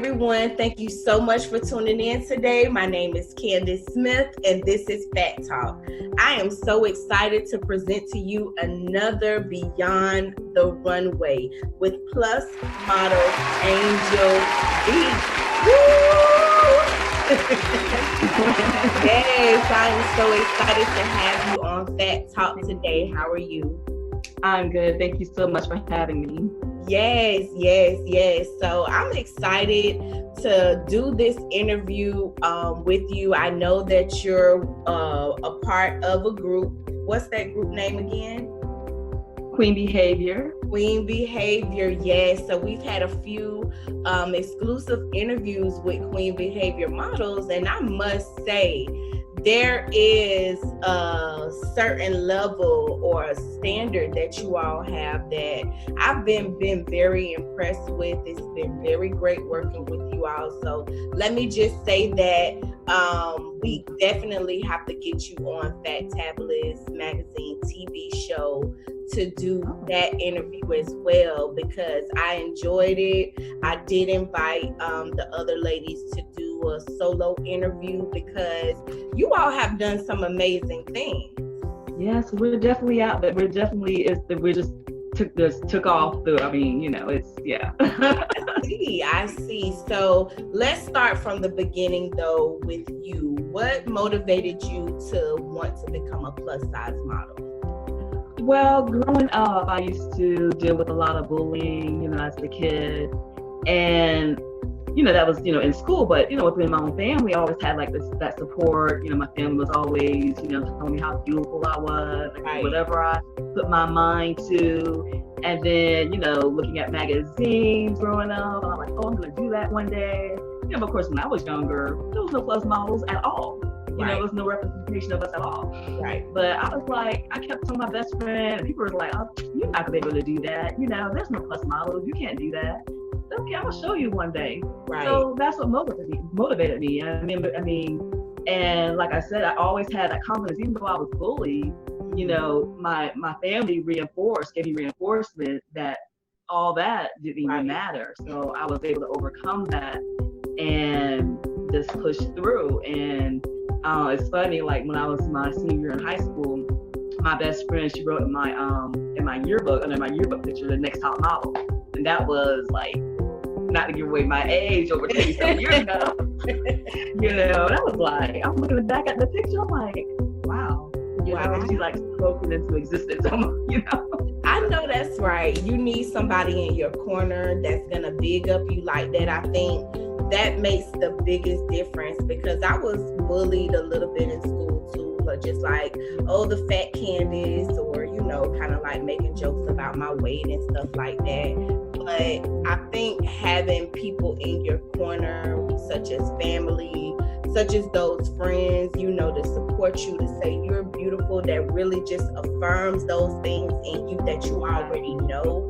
everyone. Thank you so much for tuning in today. My name is Candace Smith, and this is Fat Talk. I am so excited to present to you another Beyond the Runway with PlusModelAngelB. Yes, I'm so excited to have you on Fat Talk today. How are you? I'm good. Thank you so much for having me. Yes. So I'm excited to do this interview with you. I know that you're a part of a group. What's that group name again? Queen Behavior. Queen Behavior, yes. So we've had a few exclusive interviews with Queen Behavior models, and I must say, there is a certain level or a standard that you all have that I've been very impressed with. It's been very great working with you all. So let me just say that we definitely have to get you on Fantabulous Magazine TV show to do that interview as well, because I enjoyed it. I did invite the other ladies to do a solo interview because you all have done some amazing things. Yes, we're definitely out there. We just took off through. I mean, it's yeah. I see. So let's start from the beginning though with you. What motivated you to want to become a plus size model? Well, growing up, I used to deal with a lot of bullying, as a kid. And, that was, in school, but, within my own family, I always had like that support. My family was always, telling me how beautiful I was, right. Whatever I put my mind to. And then, looking at magazines growing up, I'm like, oh, I'm going to do that one day. Of course, when I was younger, there was no plus models at all. There was no representation of us at all. Right. But I was like, I kept telling my best friend, and people were like, oh, you're not gonna be able to do that. There's no plus models. You can't do that. Okay, I'm gonna show you one day. Right. So that's what motivated me. I mean, and like I said, I always had that confidence, even though I was bullied. My family gave me reinforcement that all that didn't even matter. So I was able to overcome that and just push through. And it's funny, like when I was my senior year in high school, my best friend, she wrote in my yearbook, under my yearbook picture, the next top model. And that was like, not to give away my age, over 27 years ago. And I was like, I'm looking back at the picture, I'm like, wow. She's like spoken into existence, I know that's right. You need somebody in your corner that's gonna big up you like that. I think that makes the biggest difference, because I was bullied a little bit in school too, but just like, oh, the fat Candace, or kind of like making jokes about my weight and stuff like that. But I think having people in your corner, such as family, such as those friends, to support you, to say you're beautiful, that really just affirms those things in you that you already know,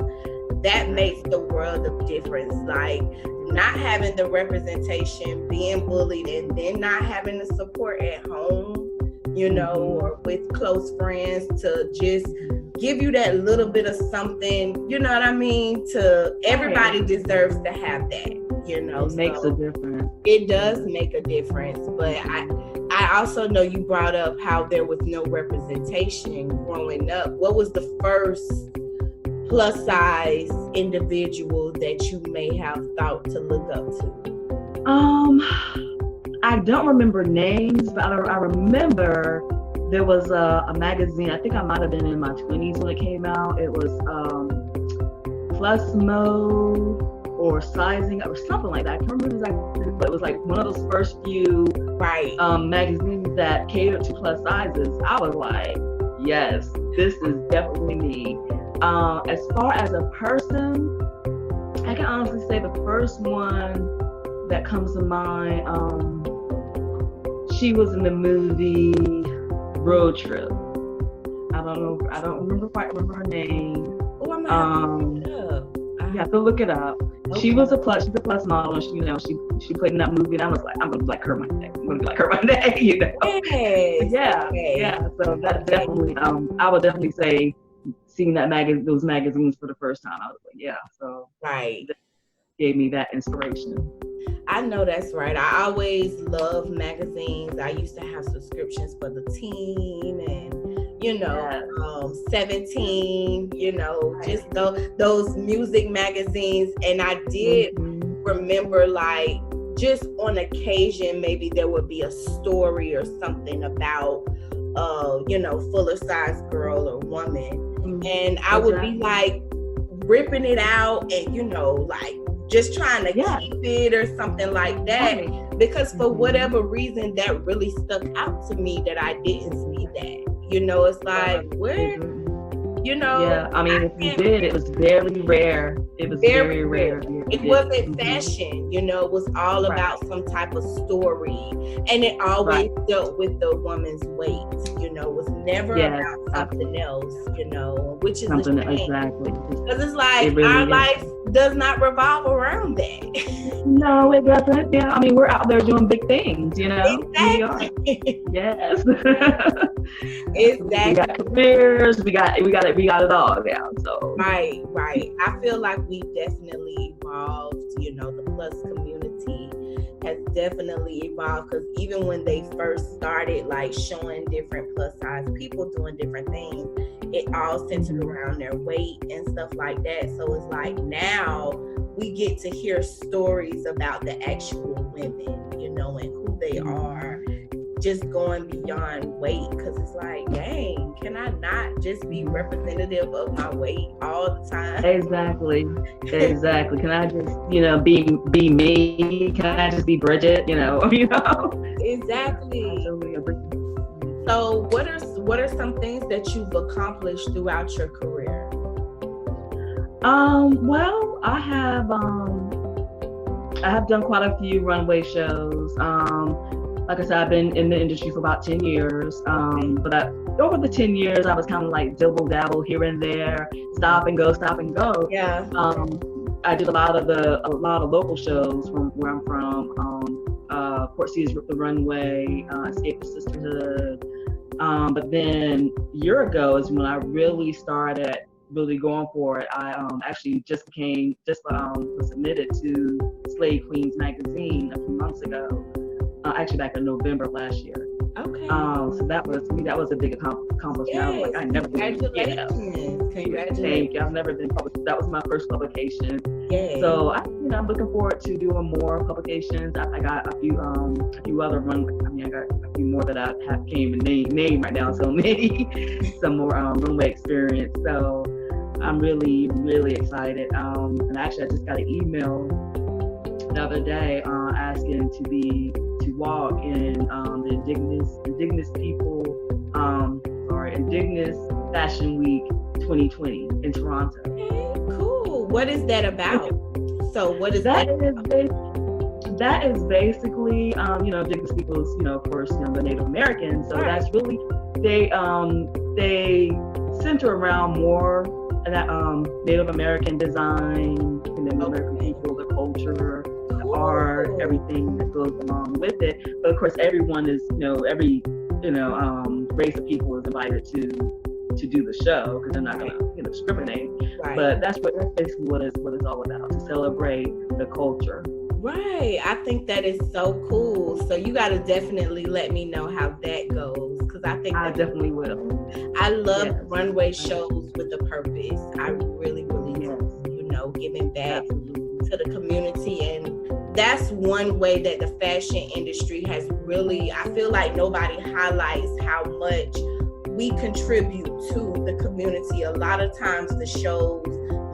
that makes the world of difference. Like, not having the representation, being bullied, and then not having the support at home, or with close friends to just give you that little bit of something, you know what I mean? Everybody deserves to have that, It makes a difference. It does make a difference, but I also know you brought up how there was no representation growing up. What was the first plus size individual that you may have thought to look up to? I don't remember names, but I remember there was a magazine. I think I might have been in my 20s when it came out. It was Plus Mode or Sizing or something like that. I can't remember exactly, but it was like one of those first few magazines that catered to plus sizes. I was like, yes, this is definitely me. As far as a person, I can honestly say the first one that comes to mind, she was in the movie Road Trip. I don't quite remember her name. Oh, I'm gonna look it up. You have to look it up. Okay. She's a plus model. She played in that movie, and I was like, I'm gonna be like her one day. Yes. Yeah. So that definitely, I would definitely say, seeing those magazines for the first time, I was like, yeah. So right, gave me that inspiration. I know that's right. I always love magazines. I used to have subscriptions for the Teen and, 17, just those music magazines. And I did remember, like, just on occasion, maybe there would be a story or something about, fuller size girl or woman. And I would be like ripping it out and, like, just trying to keep it or something like that, because for whatever reason that really stuck out to me that I didn't see that. It's like, where, Yeah, I mean, if you did, it was very rare. It was very rare. It wasn't fashion, it was all about some type of story, and it always dealt with the woman's weight. It was never about something else, which is something a shame. Exactly. Because it's like our life does not revolve around that. No, it doesn't. Yeah, I mean, we're out there doing big things, Exactly. We are. Yes. Exactly. We got careers. We got it all now. So right. I feel like we definitely evolved. The plus community has definitely evolved, because even when they first started, like, showing different plus size people doing different things, it all centered around their weight and stuff like that. So it's like now we get to hear stories about the actual women, and who they are, just going beyond weight. Because it's like, dang, can I not just be representative of my weight all the time? Exactly. Can I just, be me? Can I just be Bridget? Exactly. So what are some things that you've accomplished throughout your career? Well, I have done quite a few runway shows. Like I said, I've been in the industry for about 10 years. But over the 10 years, I was kind of like dibble dabble here and there, stop and go. Yeah. I did a lot of local shows from where I'm from. Port Cedars with the Runway, Escape the Sisterhood. But then a year ago is when I really started really going for it. I actually was submitted to Slave Queens magazine a few months ago. Actually back in November last year. Okay. So that was a big accomplishment. Yes. I was like, I never been. Congratulations. Thank you. I've never been published. That was my first publication. Yay. So I'm looking forward to doing more publications. I got a few other I got a few more that I can't even name right now. So maybe some more runway experience. So I'm really, really excited. And actually I just got an email the other day asking to walk in the Indigenous Fashion Week 2020 in Toronto. Okay, cool. What is that about? So what is that? That is basically, Indigenous peoples, of course, the Native Americans. So that's really, they center around more that Native American design, Native American people, the culture, the art, everything that goes along with it. But of course, everyone is, every race of people is invited to do the show, because they're not going to discriminate. Right. But that's basically what it's all about, to celebrate the culture. Right. I think that is so cool. So you got to definitely let me know how that goes, because I think I definitely will. I love runway shows with a purpose. I really, really love, giving back to the community. And that's one way that the fashion industry has really, I feel like nobody highlights how much we contribute to the community. A lot of times the shows,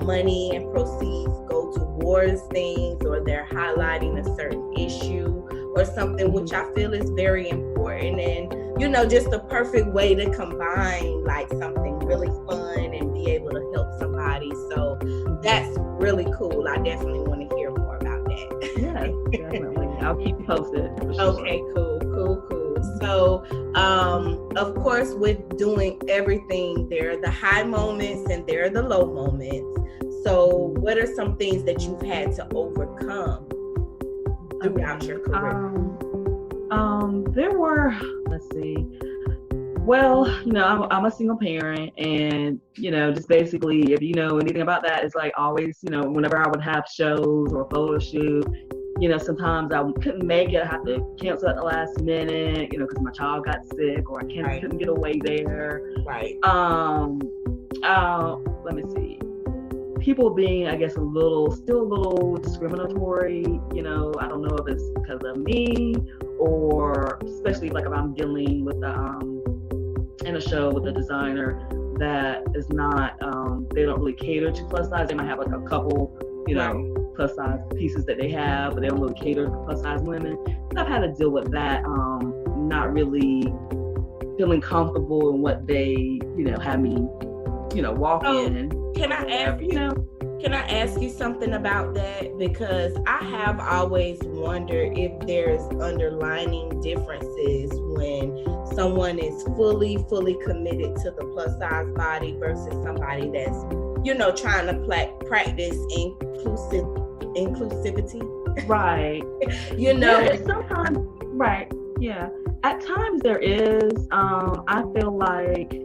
money and proceeds go towards things, or they're highlighting a certain issue or something, which I feel is very important. And, just the perfect way to combine like something really fun and be able to help somebody. So that's really cool. I definitely want to hear more about that. Yes, definitely. I'll keep you posted. Sure. Okay, cool. So, of course, with doing everything, there are the high moments and there are the low moments. So what are some things that you've had to overcome throughout your career? There were, let's see. Well, I'm a single parent, and, just basically, if you know anything about that, it's like always, whenever I would have shows or photo shoot, sometimes I couldn't make it. I have to cancel at the last minute, because my child got sick or I couldn't get away there. Right. Let me see. People being, I guess, still a little discriminatory. I don't know if it's because of me or especially like if I'm dealing with in a show with a designer that is not, they don't really cater to plus size. They might have like a couple, plus size pieces that they have, but they don't really cater to plus size women. And I've had to deal with that, not really feeling comfortable in what they, have me, walk in. Can I ask Can I ask you something about that? Because I have always wondered if there's underlying differences when someone is fully committed to the plus size body versus somebody that's, trying to practice inclusivity. Right. Sometimes, right. Yeah. At times there is, I feel like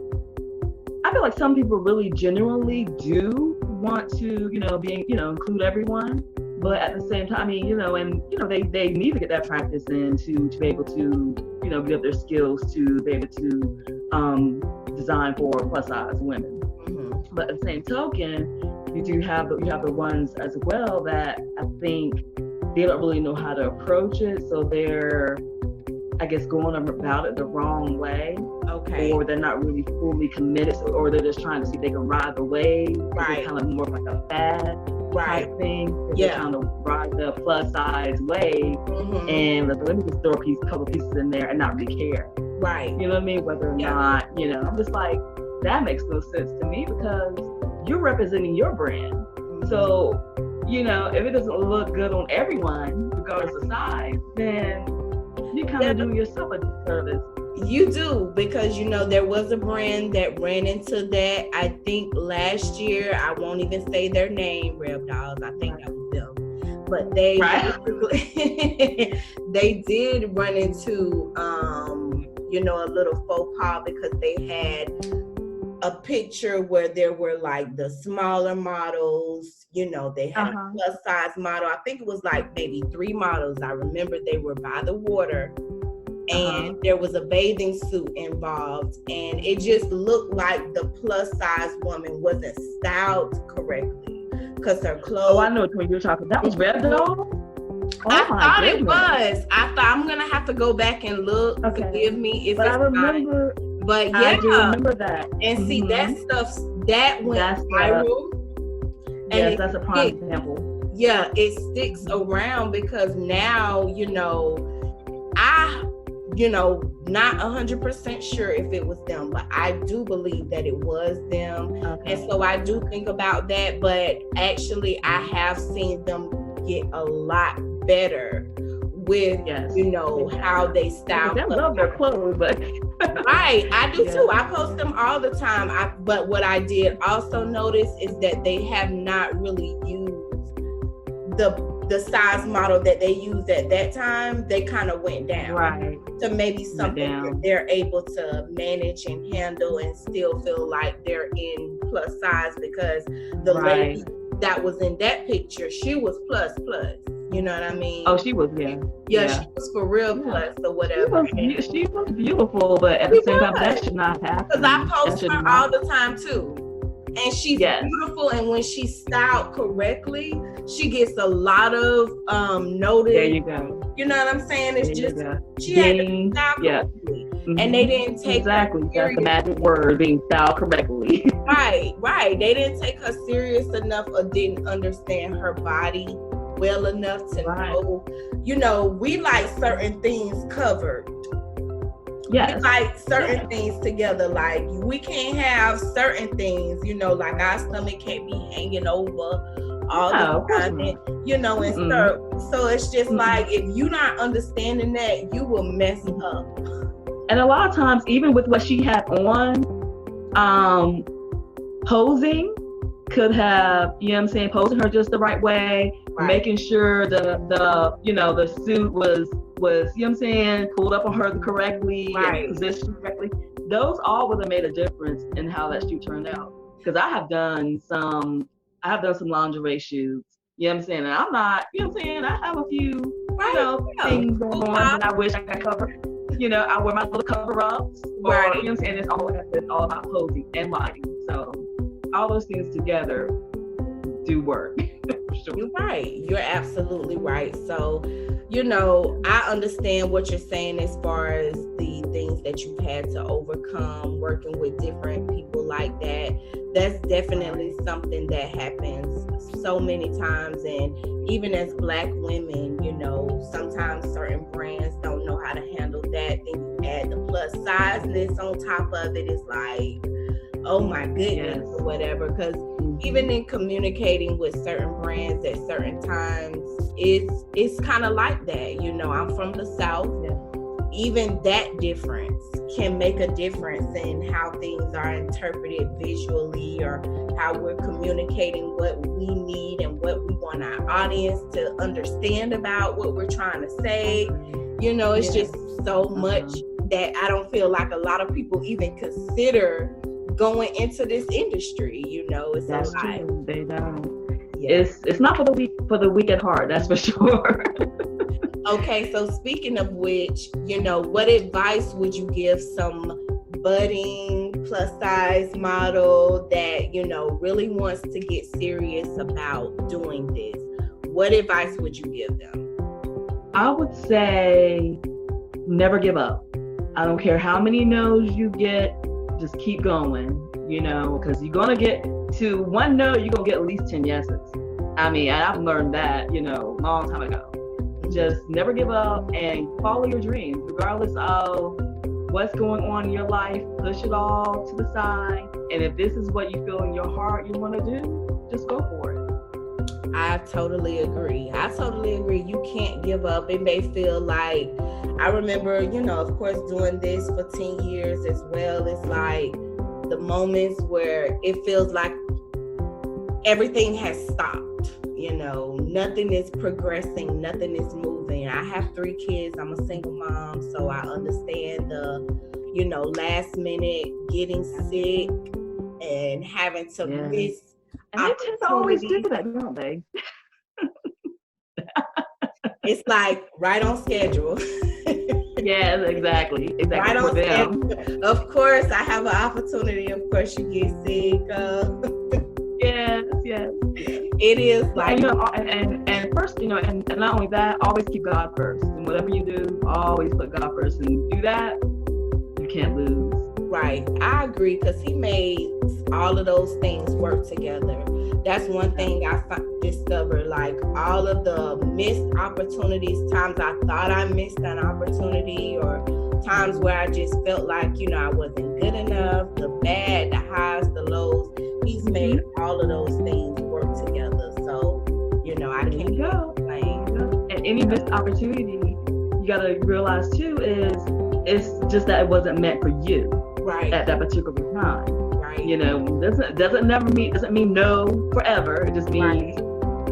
some people really genuinely do want to, include everyone, but at the same time, they need to get that practice in to be able to, build their skills to be able to design for plus size women. Mm-hmm. But at the same token, you have the ones as well that I think they don't really know how to approach it, so they're, I guess, going about it the wrong way. Okay. Or they're not really fully committed, or they're just trying to see if they can ride the wave. Right. It's kind of more like a fad type thing. They're trying to ride the plus size wave, and let me just throw a couple pieces in there and not really care. Right. You know what I mean? Whether or not, I'm just like, that makes no sense to me because you're representing your brand. Mm-hmm. So, if it doesn't look good on everyone, regardless of size, then you're kind of doing yourself a disservice. You do, because there was a brand that ran into that. I think last year, I won't even say their name, Barbie Dolls. I think that was them, but they they did run into a little faux pas because they had a picture where there were like the smaller models. They had a plus size model. I think it was like maybe 3 models. I remember they were by the water. And there was a bathing suit involved, and it just looked like the plus size woman wasn't styled correctly because her clothes. Oh, I know what you're talking about. That was Red Doll? I thought it was. I thought I'm gonna have to go back and look. Okay. Forgive me if it's I remember. Not. But yeah, I do remember that. And see that stuff that went viral. Yes, that's a prime example. Yeah, it sticks around because now not 100% sure if it was them, but I do believe that it was them. Okay. And so I do think about that, but actually I have seen them get a lot better with, how they style. I love their clothes, but. Right, I do too. I post them all the time. But what I did also notice is that they have not really used the size model that they used at that time. They kind of went down to maybe something that they're able to manage and handle and still feel like they're in plus size, because the lady that was in that picture, she was plus. You know what I mean? Oh, she was, she was for real plus or whatever. She was beautiful, but at the same time, that should not happen. Because I post her all the time too. And she's beautiful, and when she's styled correctly, she gets a lot of notice. There you go. You know what I'm saying? It's just she had to style correctly, and they didn't take that's the magic word, being styled correctly. Right. They didn't take her serious enough or didn't understand her body well enough to know. We like certain things covered. Yes. We like certain things together. Like we can't have certain things, like our stomach can't be hanging over all the time, and so it's just like, if you're not understanding that, you will mess up. And a lot of times, even with what she had on, posing could have, posing her just the right way, making sure the suit was, pulled up on her correctly, and positioned correctly. Those all would have made a difference in how that shoot turned out. Because I have done some lingerie shoots You know what I'm saying? And I'm not, you know what I'm saying? I have a few, things going on that I wish I could cover. I wear my little cover-ups. Right. You know what I'm saying? It's all about posing and lighting. So all those things together do work. Sure. You're right. You're absolutely right. So, I understand what you're saying as far as the things that you've had to overcome working with different people like that. That's definitely something that happens so many times. And even as Black women, sometimes certain brands don't know how to handle that. Then you add the plus size list on top of it. It's like, oh my goodness, or whatever. Because even in communicating with certain brands at certain times, it's kind of like that. I'm from the South. Even that difference can make a difference in how things are interpreted visually, or how we're communicating what we need and what we want our audience to understand about what we're trying to say. It's just so much that I don't feel like a lot of people even consider going into this industry. It's that's a lot. True. They don't. Yeah. It's not for the weak at heart, that's for sure. Okay, so speaking of which, what advice would you give some budding plus size model that, really wants to get serious about doing this? What advice would you give them? I would say never give up. I don't care how many no's you get, just keep going, because you're going to get to one no, you're going to get at least 10 yeses. I mean, I've learned that, long time ago. Just never give up and follow your dreams, regardless of what's going on in your life. Push it all to the side. And if this is what you feel in your heart you want to do, just go for it. I totally agree. You can't give up. It may feel like, I remember, of course, doing this for 10 years as well. It's like the moments where it feels like everything has stopped. Nothing is progressing, nothing is moving. I have 3 kids. I'm a single mom, so I understand the, last minute getting sick and having to miss. And they tend to always do that, don't they? It's like right on schedule. Yeah, exactly. Right on schedule. Of course, I have an opportunity. Of course, you get sick. Yes. It is like, and first, and not only that, always keep God first. And whatever you do, always put God first. And do that, you can't lose. Right. I agree, because he made all of those things work together. That's one thing I discovered, like all of the missed opportunities, times I thought I missed an opportunity, or times where I just felt like, I wasn't good enough, the bad, the highs, the lows. He's made all of those things work together. So, I can't complain. And any missed opportunity, you got to realize too, is it's just that it wasn't meant for you at that particular time. Right. Doesn't mean no forever. It just means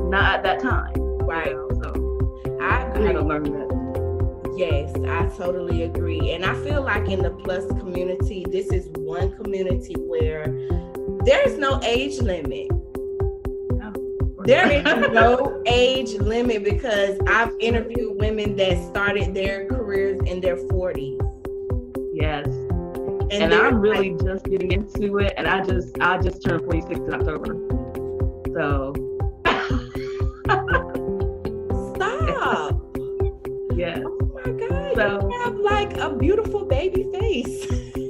not at that time. Right. So I agree. I had to learn that. Yes, I totally agree. And I feel like in the plus community, this is one community where there's no age limit. There is no age limit, because I've interviewed women that started their careers in their 40s. Yes. And I'm really just getting into it, and I just turned 46 in October. So stop. Yes. Oh my God. So, you have like a beautiful baby face.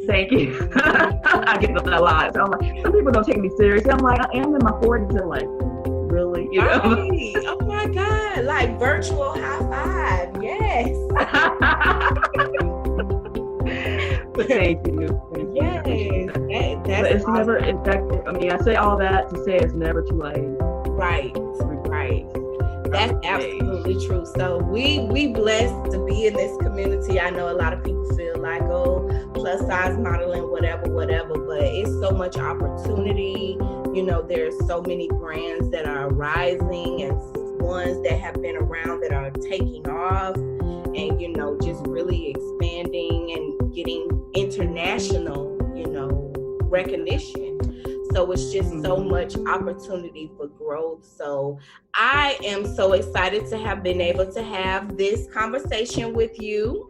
Thank you. I get that a lot. So I'm like, some people don't take me seriously. I'm like, I am in my 40s. They're like, really? Right. Oh my God. Like virtual high five. Yes. Thank you. Yes. But it's awesome. Never, in fact, I say all that to say it's never too late. Right. That's absolutely true. So we blessed to be in this community. I know a lot of people feel like, plus size modeling, whatever, but it's so much opportunity. There's so many brands that are rising, and ones that have been around that are taking off, and just really expanding and getting international recognition. So it's just so much opportunity for growth. So I am so excited to have been able to have this conversation with you.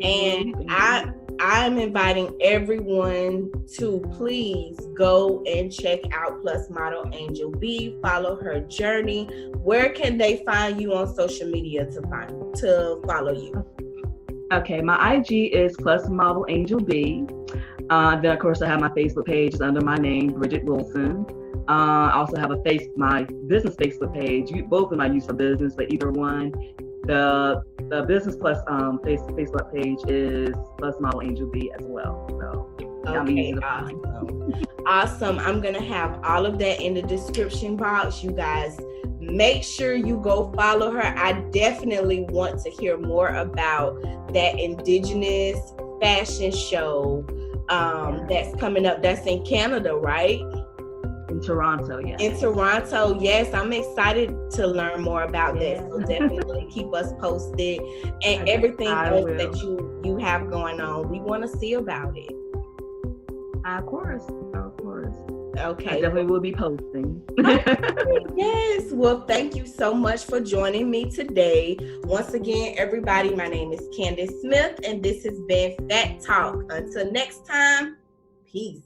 And I'm inviting everyone to please go and check out PlusModelAngelB, follow her journey. Where can they find you on social media to follow you? Okay, my IG is PlusModelAngelB. Then of course I have my Facebook page under my name, Bridget Wilson. I also have my business Facebook page. Both of them I use for business, but either one. The business plus Facebook page is PlusModelAngelB as well. So okay, awesome. I'm gonna have all of that in the description box. You guys, make sure you go follow her. I definitely want to hear more about that Indigenous fashion show that's coming up. That's in Canada, right? In Toronto, yes. In Toronto, yes. I'm excited to learn more about that. So definitely keep us posted. And everything else that you have going on, we want to see about it. Of course. Okay. I definitely will be posting. Yes. Well, thank you so much for joining me today. Once again, everybody, my name is Candace Smith, and this has been Fat Talk. Until next time, peace.